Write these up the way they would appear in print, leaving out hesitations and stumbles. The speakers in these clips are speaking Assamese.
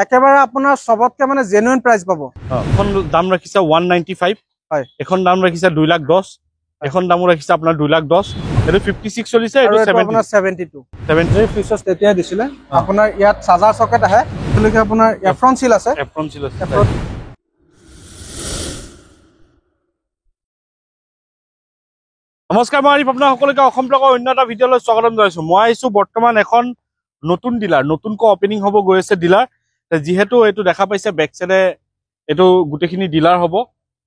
একেবাৰে আপোনাৰ সবতকে মানে জেনুইন প্ৰাইস পাব। এখন দাম ৰাখিছে 195, হয়। এখন দাম ৰাখিছে 2,10,000, এখন দাম ৰাখিছে আপোনাৰ 2,10,000। এটো 56 চলিছে, এটো 70 আপোনাৰ 72 70 ফিচাৰ্স তেতিয়া দিছিলে। আপোনাৰ ইয়াত চাৰ্জাৰ সকেট আহে, এলৈকে আপোনাৰ এফ্ৰন সিল আছে। এফ্ৰন সিল আছে। নমস্কাৰ, মই আপোনাৰ সকলোকে অসম ব্লগৰ অন্য এটা ভিডিঅ'লৈ স্বাগতম জনাইছো। মই আহিছো বৰ্তমান এখন নতুন ডিলাৰ, নতুনকৈ অপেনিং হ'ব গৈ আছে ডিলাৰ। যিহেতু এইটো দেখা পাইছে বেক সাইডে এইটো গোটেইখিনি ডিলাৰ হ'ব,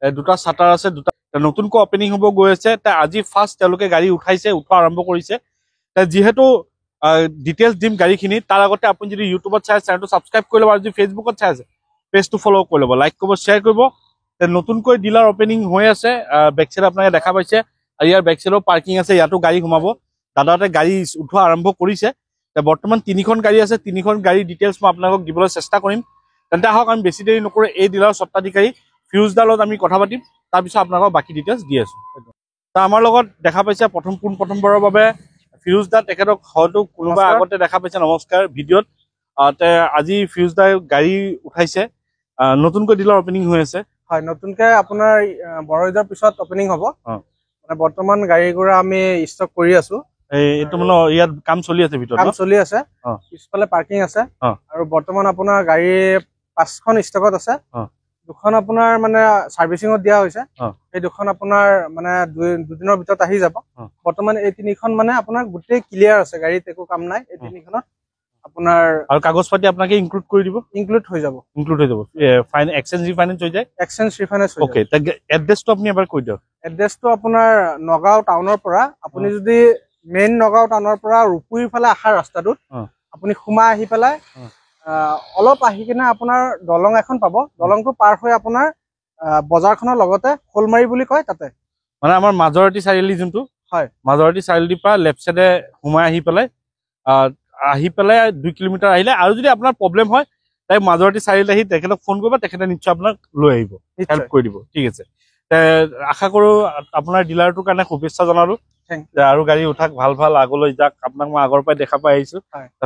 দুটা শাটাৰ আছে, দুটা নতুনকৈ অপেনিং হ'ব গৈ আছে। আজি ফাৰ্ষ্ট তেওঁলোকে গাড়ী উঠোৱা আৰম্ভ কৰিছে। যিহেতু ডিটেইলছ দিম গাড়ীখিনি, তাৰ আগতে আপুনি যদি ইউটিউবত চাই চেনেলটো ছাবস্ক্ৰাইব কৰি ল'ব, আৰু যদি ফেচবুকত চাই আছে পেজটো ফ'ল' কৰি ল'ব, লাইক কৰিব, শ্বেয়াৰ কৰিব। নতুনকৈ ডিলাৰ অপেনিং হৈ আছে। বেক সাইড আপোনালোকে দেখা পাইছে, আৰু ইয়াৰ বেক সাইডৰ পাৰ্কিং আছে, ইয়াতো গাড়ী সোমাব। দাদাহঁতে গাড়ী উঠোৱা আৰম্ভ কৰিছে। বৰ্তমান 3খন গাড়ী আছে, 3খন গাড়ীৰ ডিটেইলছ মই আপোনালোকক দিবলৈ চেষ্টা কৰিম। তেন্তে আহক আমি বেছি দেৰি নকৰোঁ, এই ডিলাৰৰ স্বত্বাধিকাৰী ফিৰোজদাৰ লগত আমি কথা পাতিম, তাৰপিছত আপোনালোকক বাকী ডিটেইলছ দি আছো। আমাৰ লগত দেখা পাইছে প্ৰথমবাৰৰ বাবে ফিৰোজদা, তেখেতক হয়তো কোনোবা আগতে দেখা পাইছে, নমস্কাৰ ভিডিঅ'ত। আজি ফিৰোজদাই গাড়ী উঠাইছে, নতুনকৈ ডিলাৰ অপেনিং হৈ আছে। হয়, নতুনকৈ আপোনাৰ বৰঈদৰ পিছত অপেনিং হ'ব। মানে বৰ্তমান গাড়ী গুৰা আমি ষ্টক কৰি আছো। এইটো মানে ইয়াত কাম চলি আছে, ভিতৰত কাম চলি আছে, পিছফালে পাৰ্কিং আছে। আৰু বৰ্তমান আপোনাৰ গাড়ী 5খন ষ্টকত আছে। 2খন আপোনাৰ মানে সাৰ্ভিসিঙত দিয়া হৈছে। এই 2খন আপোনাৰ মানে দুদিনৰ ভিতৰত আহি যাব। বৰ্তমান এই 3খন মানে আপোনাৰ গোটেই ক্লিয়াৰ আছে, গাড়ীত একো কাম নাই। এই 3খনত আপোনাৰ আৰু কাগজ পাতি আপোনাকে ইনক্লুড কৰি দিব, ইনক্লুড হৈ যাব। এক্সচেঞ্জ ৰিফাইনেন্স হৈ যায়, এক্সচেঞ্জ ৰিফাইনেন্স হৈ যায়। ওকে, এড্ৰেছটো আপুনি এবাৰ কৈ দিয়ক। এড্ৰেছটো আপোনাৰ নগাঁও টাউনৰ পৰা, আপুনি যদি মেইন নগাঁও টাউনৰ পৰা ৰূপুৰীৰ ফালে আহা ৰাস্তাটোত আপুনি সোমাই আহি পেলাই অলপ আহি কিনে আপোনাৰ দলং এখন পাব। দলংটো পাৰ হৈ আপোনাৰ বজাৰখনৰ লগতে শোলমাৰী বুলি কয়, তাতে মানে আমাৰ মাজৰাতি চাৰিআলি যোনটো, হয়, মাজৰাতি চাৰিআলিৰ পৰা লেফ্ট চাইডে সোমাই আহি পেলাই 2 কিলোমিটাৰ আহিলে, আৰু যদি আপোনাৰ প্ৰব্লেম হয় তাই মাজৰাতি চাৰিআলি আহি তেখেতক ফোন কৰিব, তেখেতে নিশ্চয় আপোনাক লৈ আহিব, হেল্প কৰি দিব। ঠিক আছে, আশা কৰো আপোনাৰ ডিলাৰটোৰ কাৰণে শুভেচ্ছা জনালো, আৰু গাড়ী উঠাক, ভাল আগলৈ যাক। আপোনাক মই আগৰ পৰাই দেখা পাই আহিছো।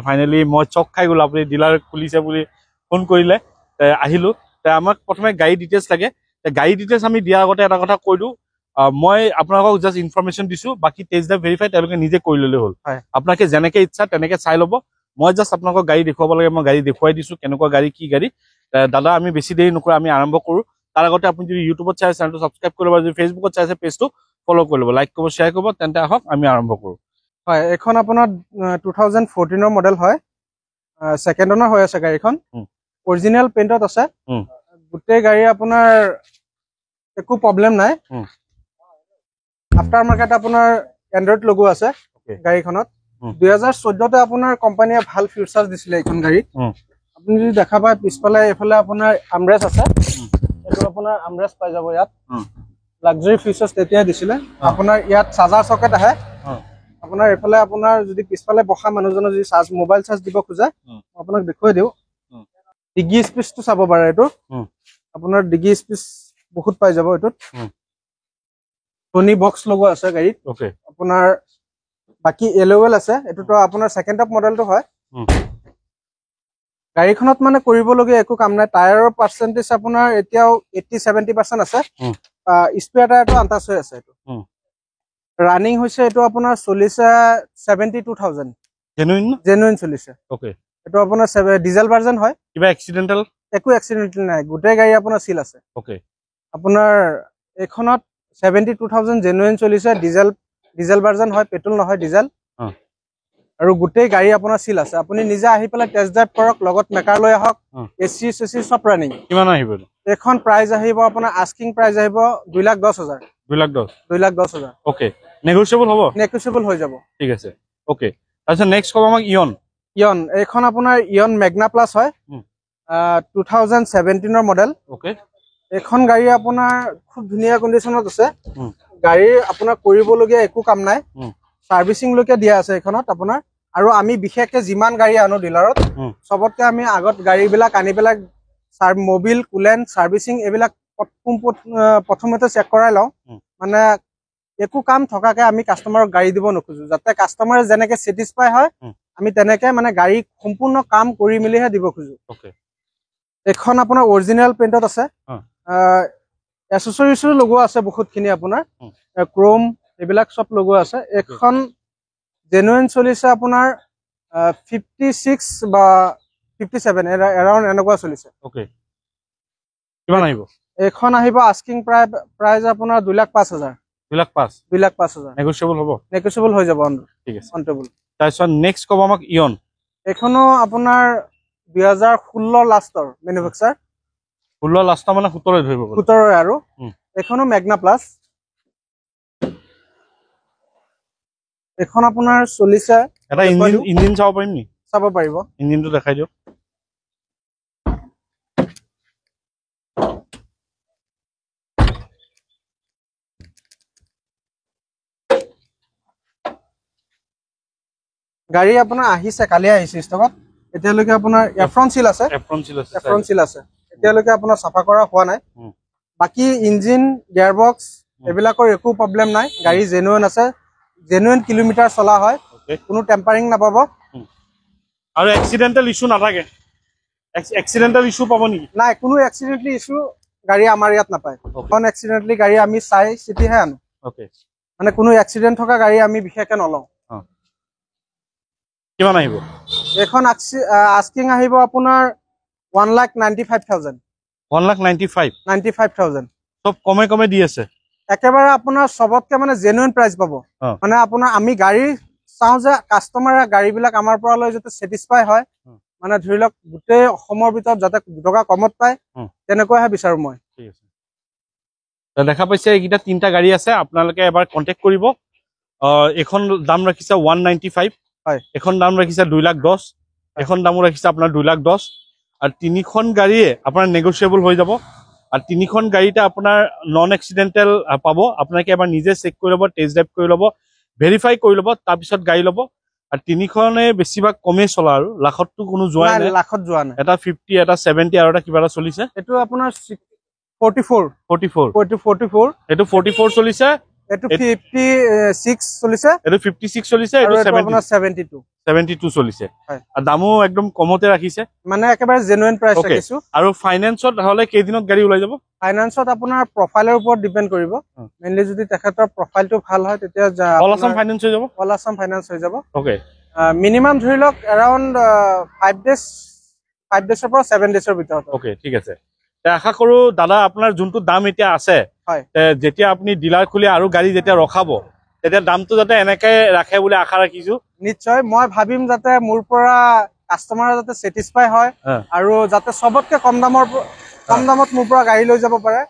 ফাইনেলি মই চক খাই গলো, আপুনি ডিলাৰ খুলিছে বুলি ফোন কৰিলে, আহিলো। আমাক প্ৰথমে গাড়ী ডিটেইলছ লাগে। গাড়ী ডিটেইলছ আমি দিয়াৰ আগতে এটা কথা কৈ দিওঁ, মই আপোনালোকক জাষ্ট ইনফৰমেশ্যন দিছো, বাকী টেষ্ট ড্ৰাইভ ভেৰিফাই তেওঁলোকে নিজে কৰি ল'লে হ'ল। আপোনালোকে যেনেকে ইচ্ছা তেনেকে চাই ল'ব। মই জাষ্ট আপোনালোকক গাড়ী দেখুৱাব লাগে, মই গাড়ী দেখুৱাই দিছো, কেনেকুৱা গাড়ী, কি গাড়ী। দাদা আমি বেছি দেৰি নকৰোঁ, আমি আৰম্ভ কৰোঁ। তাৰ আগতে আপুনি যদি ইউটিউবত চাই চেনেলটো ছাবস্ক্ৰাইব কৰি ল'ব, যদি ফেচবুকত চাইছে পেজটো ফ'ল' কৰি ল'ব, লাইক কৰিব, শ্বেয়াৰ কৰিব। তেন্তে আহক আমি আৰম্ভ কৰোঁ। হয়, এইখন আপোনাৰ 2014ৰ মডেল হয়, ছেকেণ্ড অনাৰ হৈ আছে গাড়ীখন। অৰিজিনেল পেইণ্টত আছে, গোটেই গাড়ী আপোনাৰ একো প্ৰব্লেম নাই। আফটাৰ মাৰ্কেট আপোনাৰ এণ্ড্ৰইড লগোৱা আছে গাড়ীখনত। 2014তে আপোনাৰ কোম্পানীয়ে ভাল ফিচাৰ্ছ দিছিলে এইখন গাড়ীত। আপুনি যদি দেখা পায় পিছফালে এইফালে আপোনাৰ আমৰেষ্ট আছে, এইটো আপোনাৰ আমৰেষ্ট পাই যাব ইয়াত। লাক্সাৰী ফিচাৰ্ছ তেতিয়াই দিছিলে। আপোনাৰ ইয়াত চাৰ্জাৰ সকেট আহে। আপোনাৰ এইফালে আপোনাৰ যদি পিছফালে বহা মানুহজনৰ যদি মোবাইল চাৰ্জ দিব খোজে, আপোনাক দেখুৱাই দিওঁ। ডিগি স্পেচটো চাব পাৰে, এইটো আপোনাৰ ডিগি স্পেচ বহুত পাই যাব এইটোত। টনি বক্স লগোৱা আছে গাড়ীত। আপোনাৰ বাকী এলৱেল আছে, এইটোতো আপোনাৰ ছেকেণ্ড টপ মডেলটো হয়। গাড়ীখনত মানে কৰিবলগীয়া একো কাম নাই। টায়াৰৰ পাৰ্চেণ্টেজ আপোনাৰ এতিয়াও 80-70% আছে। স্পেয়াৰ টায়াৰটো আনটাচ হৈ আছে। এইটো ৰানিং হৈছে, এইটো আপোনাৰ চলিছে 72,000 জেনুইন চলিছে। এইটো আপোনাৰ ডিজেল ভাৰ্জন হয়। কিবা এক্সিডেণ্টেল? একো এক্সিডেণ্টেল নাই, গোটেই গাড়ী আপোনাৰ চিল আছে। আপোনাৰ এইখনত 72,000 জেনুইন চলিছে, ডিজেল ভাৰ্জন হয়, পেট্ৰল নহয়, ডিজেল। আৰু গোটেই গাড়ী আপোনাৰ চিল আছে। আপুনি নিজে আহি পেলাই টেষ্ট ড্ৰাইভ কৰক, লগত মেকাৰ লৈ আহক। এচি চেচি চব ৰানিং। কিমান আহিব এইখন? প্ৰাইচ আহিব আপোনাৰ, আস্কিং প্ৰাইচ আহিব 2,10,000। 2,10,000। ওকে, নেগোচিয়েবল হ'ব? নেগোচিয়েবল হৈ যাব। ঠিক আছে, ওকে। তাৰপিছত নেক্সট ক'ব আমাক ইয়ন। এইখন আপোনাৰ ইয়ন মেগনা প্লাছ হয়, 2017ৰ মডেল। এইখন গাড়ী আপোনাৰ খুব ধুনীয়া কণ্ডিশ্যনত আছে। গাড়ীৰ আপোনাৰ কৰিবলগীয়া একো কাম নাই, চাৰ্ভিচিং লৈকে দিয়া আছে এইখনত আপোনাৰ। আৰু আমি বিশেষকে যিমান গাড়ী আনো ডিলাৰত, চবতকে আমি আগত গাড়ীবিলাক আনি পেলাই মবিল, কুলেণ্ট, চাৰ্ভিচিং এইবিলাক প্ৰথমতে চেক কৰাই লওঁ। মানে একো কাম থকাকে আমি কাষ্টমাৰক গাড়ী দিব নোখোজো, যাতে কাষ্টমাৰে যেনেকে চেটিছফাই হয় আমি তেনেকে মানে গাড়ী সম্পূৰ্ণ কাম কৰি মেলিহে দিব খোজো। এখন আপোনাৰ অৰিজিনেল পেইণ্টত আছে এসেসৰিজো লগোৱা আছে বহুতখিনি আপোনাৰ ক্ৰোম এইবিলাক চব লগোৱা আছে এখন জেনুইন চলিছে আপোনাৰ 56 বা 57 এৰাউণ্ড এনেকুৱা চলিছে ওকে কিমান আহিব এখন আহিব আস্কিং প্ৰাইস আপোনাৰ 2,05,000 2,05,000 নেগোচিয়েবল হৈ যাব ঠিক আছে অন টেবল তাৰপিছত নেক্সট ক'ব আমাক ইয়ন এখনো আপোনাৰ 2016 লাষ্টৰ মেনুফেকচাৰ 16 লাষ্টৰ মানে 17 ধৰিব 17 আৰু এখনো মেগনা প্লাস এখন আপোনাৰ চলিছে এটা ইঞ্জিন চাব পাৰিম নি চাব পাৰিব ইঞ্জিনটো দেখাই দিও গাড়ী আপোনাৰ আহিছে কালি আহিছে ষ্টকত এতিয়ালৈকে আপোনাৰ এফ্ৰন সিল আছে এতিয়ালৈকে আপোনাৰ সাফা কৰা হোৱা নাই বাকি ইঞ্জিন গিয়াৰবক্স এবিলাকৰ একো প্ৰবলেম নাই গাড়ী জেনুইন আছে জেনুইন কিলোমিটাৰ চলা হয় কোনো টেম্পাৰিং নাপাব আৰু এক্সিডেন্টাল ইস্যু নাথাকে এক্সিডেন্টাল ইস্যু পাব নেকি নাই কোনো এক্সিডেন্টলি ইস্যু গাড়ী আমাৰ ইয়াত নাপায় কোন এক্সিডেন্টলি গাড়ী আমি চাই চিটিহে আনো ওকে মানে কোনো এক্সিডেন্ট থকা গাড়ী আমি বিশেষকে নলওঁ কিমান আহিব এখন আস্কিং আহিব আপোনাৰ 1,95,000 1,95,000 সব কমে দি আছে একেবাৰে আপোনাৰ সবতকে মানে জেনুইন প্ৰাইস পাব মানে আপোনাৰ আমি গাড়ী চাও যে কাস্টমাৰে গাড়ীবিলাক আমাৰ পৰা লৈ যাতে স্যাটিসফাই হয় মানে ধৰি লওক গোটেই অসমৰ ভিতৰত যাতে দুটকা কমত পায় তেনেকুৱাহে বিচাৰো মই ঠিক আছে তো দেখা পাইছে এইটা তিনটা গাড়ী আছে আপোনালোকে এবাৰ কন্টাক্ট কৰিব এখন দাম ৰাখিছে 195 হয় এখন দাম ৰাখিছে 2,10,000 এখন দামও ৰাখিছে আপোনাৰ 2,10,000 আৰু তিনিখন গাড়ীয়ে আপোনাৰ নেগোচিয়েবল হৈ যাব আৰু তিনিখন গাড়ীতে আপোনাৰ নন এক্সিডেন্টাল পাব আপোনালোকে এবাৰ নিজে চেক কৰি ল'ব টেষ্ট ড্ৰাইভ কৰি ল'ব ভেৰিফাই কৰি ল'ব তাৰপিছত গাড়ী ল'ব আৰু তিনিখনে বেছিভাগ কমেই চলা আৰু লাখতটো কোনো যোৱা নাই লাখত যোৱা নাই এটা 50 এটা 70 আৰু এটা কিবা এটা চলিছে এটো আপোনাৰ 44 এটো 44 চলিছে এটো 56 চলিছে এটো 56 চলিছে এটো 72 চলিছে আৰু দামও একদম কমতে ৰাখিছে মানে একেবাৰে জেনুইন প্ৰাইস ৰাখিছো আৰু ফাইনান্সত হলে কেইদিনত গাড়ী ওলাই যাব ফাইনান্সত আপোনাৰ প্ৰফাইলৰ ওপৰত ডিপেন্ড কৰিব মেইনলি যদি তেখেতৰ প্ৰফাইলটো ভাল হয় তেতিয়া অল আসাম ফাইনান্স হৈ যাব অল আসাম ফাইনান্স হৈ যাব ওকে মিনিমাম ধৰি লওক এৰাউণ্ড 5 ডেজৰ পৰা 7 ডেজৰ ভিতৰত ওকে ঠিক আছে আশা কৰো দাদা আপোনাৰ যোনটো দাম এতিয়া আছে যেতিয়া আপুনি ডিলাৰ খুলি আৰু গাড়ী যেতিয়া ৰখাব তেতিয়া দামটো যাতে এনেকৈ ৰাখে বুলি আশা ৰাখিছো নিশ্চয় মই ভাবিম যাতে মোৰ পৰা কাস্টমাৰ যাতে স্যাটিসফাই হয় আৰু যাতে সবতকে কম দামত মোৰ পৰা গাড়ী লৈ যাব পাৰে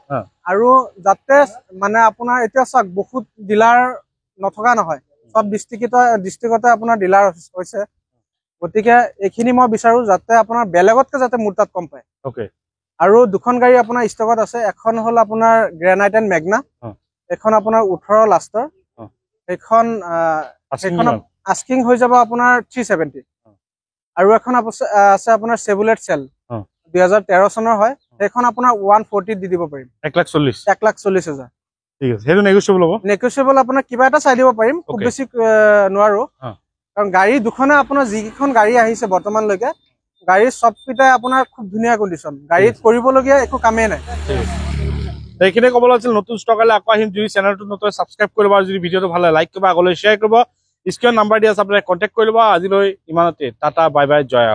আৰু যাতে মানে আপোনাৰ এতিয়া চাক বহুত ডিলাৰ নথকা নহয় সব ডিস্ট্ৰিক্টতে আপোনাৰ ডিলাৰ হৈছে গতিকে এইখিনি মই বিচাৰো যাতে আপোনাৰ বেলেগতকে যাতে মোৰ তাত কম পায় ওকে আৰু দুখন গাড়ী আপোনাৰ ষ্টকত আছে এখন হল আপোনাৰ গ্ৰেনাইট এণ্ড মেগনা এখন আপোনাৰ 18 লাষ্টৰ এখন আস্কিং হৈ যাব আপোনাৰ 370 আৰু এখন আছে আপোনাৰ চেভুলেট চেল 2013 চনৰ হয় এখন আপোনাৰ 140 দি দিব পাৰিম 1,40,000 ঠিক আছে হেটো নেগোচিয়েবল আপোনাৰ কিবা এটা চাই দিব পাৰিম খুব বেছি নোৱাৰো কাৰণ গাড়ী দুখনে আপোনাৰ যিখন গাড়ী আহিছে বৰ্তমানলৈকে গাড়ীৰ সবকিটাই আপোনাৰ খুব ধুনীয়া কন্ডিশন গাড়ীত কৰিবলগীয়া একো কামেই নাই এইখিনি ক'বলৈ আছিল নতুন ষ্টক আলে আকৌ আহিম যদি চেনেলটো নতুন সাবস্ক্ৰাইব কৰিব আৰু যদি ভিডিঅটো ভাল লাগে লাইক কৰিব আগলৈ শ্বেয়াৰ কৰিব স্ক্ৰীন নাম্বাৰ দিয়া আছে আপোনালোকে কন্টাক্ট কৰি ল'ব আজিলৈ ইমানতে টাটা বাই বাই জয়